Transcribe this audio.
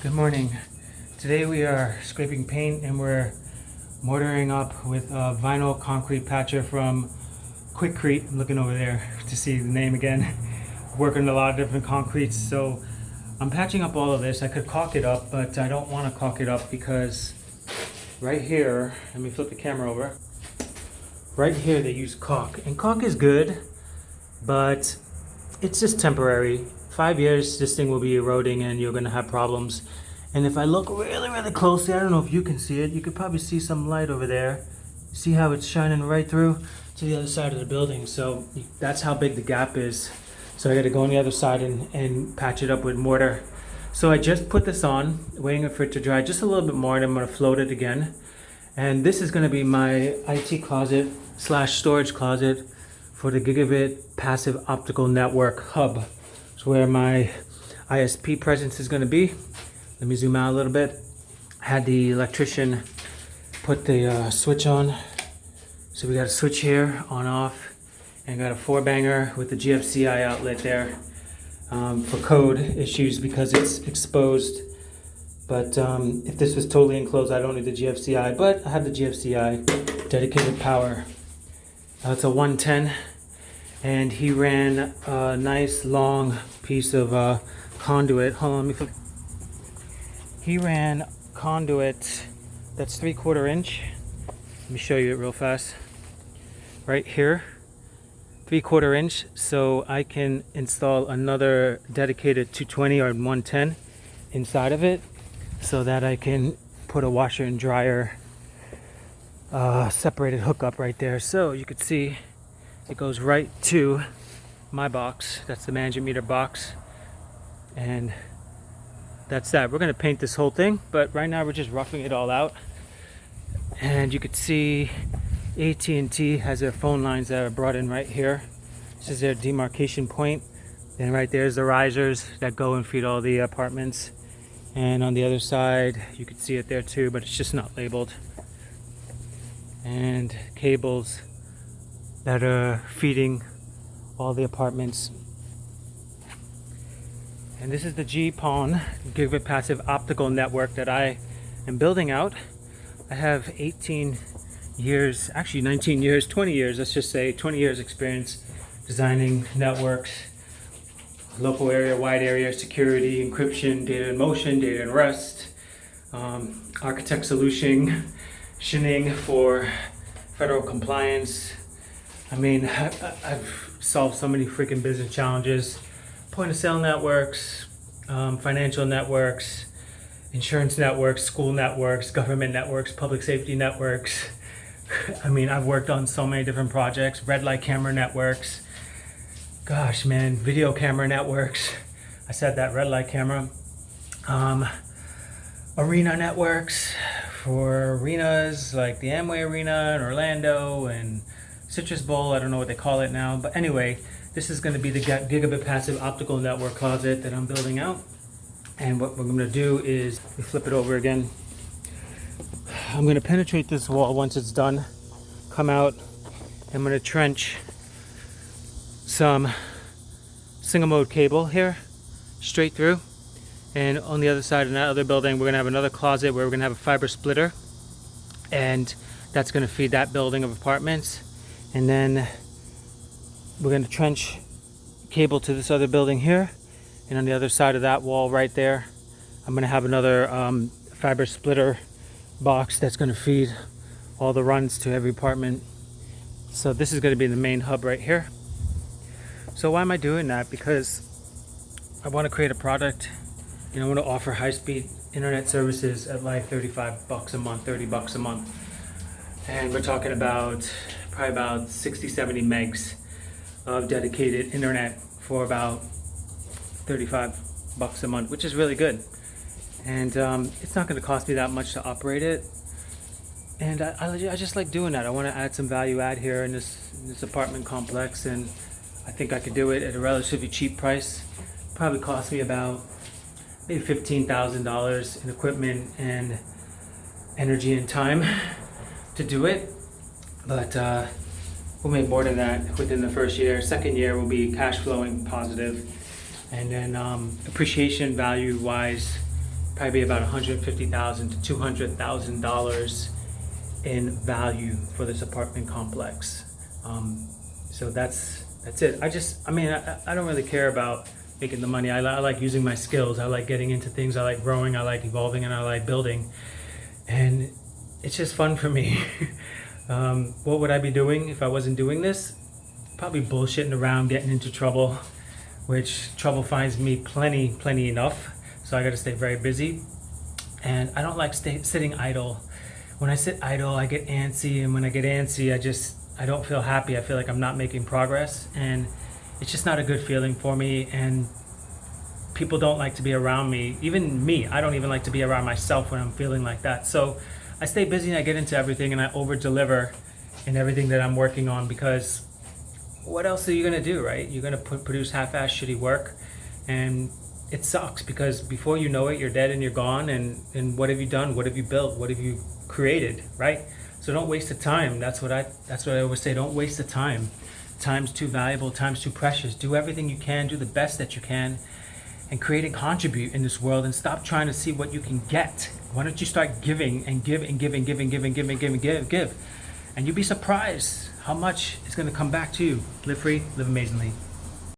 Good morning. Today we are scraping paint and we're mortaring up with a vinyl concrete patcher from Quickcrete. I'm looking over there to see the name again. Working a lot of different concretes, so I'm patching up all of this. I could caulk it up, but I don't want to caulk it up because right here, let me flip the camera over. Right here they use caulk, and caulk is good, but it's just temporary. 5 years, this thing will be eroding and you're gonna have problems. And if I look really closely, I don't know if you can see it, you could probably see some light over there. See how it's shining right through to the other side of the building. So that's how big the gap is. So I gotta go on the other side and patch it up with mortar. So I just put this on, waiting for it to dry just a little bit more, and I'm gonna float it again. And this is gonna be my IT closet / storage closet for the Gigabit Passive Optical Network hub. It's where my ISP presence is gonna be. Let me zoom out a little bit. I had the electrician put the switch on. So we got a switch here, on off, and got a 4-banger with the GFCI outlet there for code issues because it's exposed. But if this was totally enclosed, I don't need the GFCI, but I have the GFCI dedicated power. It's a 110, and he ran a nice long piece of conduit. Hold on, let me flip. He ran conduit that's 3/4 inch. Let me show you it real fast. Right here, 3/4 inch, so I can install another dedicated 220 or 110 inside of it, so that I can put a washer and dryer separated hookup right there. So you could see it goes right to my box. That's the management meter box, and that's that. We're gonna paint this whole thing, but right now we're just roughing it all out. And you could see AT&T has their phone lines that are brought in right here. This is their demarcation point. And right there's the risers that go and feed all the apartments. And on the other side, you could see it there too, but it's just not labeled. And cables that are feeding all the apartments. And this is the GPON, Gigabit Passive Optical Network, that I am building out. I have 18 years, actually 19 years, 20 years, let's just say 20 years experience designing networks, local area, wide area, security, encryption, data in motion, data in rest, architect solutioning for federal compliance. I mean, I've solved so many freaking business challenges. Point of sale networks, financial networks, insurance networks, school networks, government networks, public safety networks. I mean, I've worked on so many different projects, red light camera networks. Gosh, man, video camera networks. I said that, red light camera. Arena networks for arenas like the Amway Arena in Orlando and Citrus Bowl. I don't know what they call it now. But anyway, this is going to be the Gigabit Passive Optical Network closet that I'm building out. And what we're going to do is, we flip it over again. I'm going to penetrate this wall once it's done. Come out. I'm going to trench some single mode cable here straight through. And on the other side of that other building, we're going to have another closet where we're going to have a fiber splitter. And that's going to feed that building of apartments. And then we're going to trench cable to this other building here, and on the other side of that wall right there, I'm going to have another fiber splitter box that's going to feed all the runs to every apartment. So this is going to be the main hub right here. So why am I doing that? Because I want to create a product, and I want to offer high-speed internet services at like $35 a month, $30 a month, and we're talking about probably about 60-70 megs of dedicated internet for about $35 a month, which is really good. And it's not going to cost me that much to operate it. And I just like doing that. I want to add some value add here in this apartment complex, and I think I could do it at a relatively cheap price. Probably cost me about maybe $15,000 in equipment and energy and time to do it. But we'll make more than that within the first year. Second year will be cash flowing positive. And then appreciation value wise, probably be about $150,000 to $200,000 in value for this apartment complex. So that's it. I don't really care about making the money. I like using my skills. I like getting into things. I like growing. I like evolving, and I like building. And it's just fun for me. What would I be doing if I wasn't doing this? Probably bullshitting around, getting into trouble, which trouble finds me plenty enough. So I got to stay very busy. And I don't like sitting idle. When I sit idle, I get antsy, and when I get antsy, I don't feel happy. I feel like I'm not making progress, and it's just not a good feeling for me. And people don't like to be around me. Even me, I don't even like to be around myself when I'm feeling like that. So I stay busy and I get into everything, and I over deliver in everything that I'm working on, because what else are you gonna do, right? You're gonna produce half-ass shitty work, and it sucks, because before you know it, you're dead and you're gone. And what have you done? What have you built? What have you created, right? So don't waste the time. That's what I always say. Don't waste the time. Time's too valuable. Time's too precious. Do everything you can. Do the best that you can, and create and contribute in this world. And stop trying to see what you can get. Why don't you start giving and give and give and give and give and give and give and give, and you'd be surprised how much is going to come back to you. Live free, live amazingly.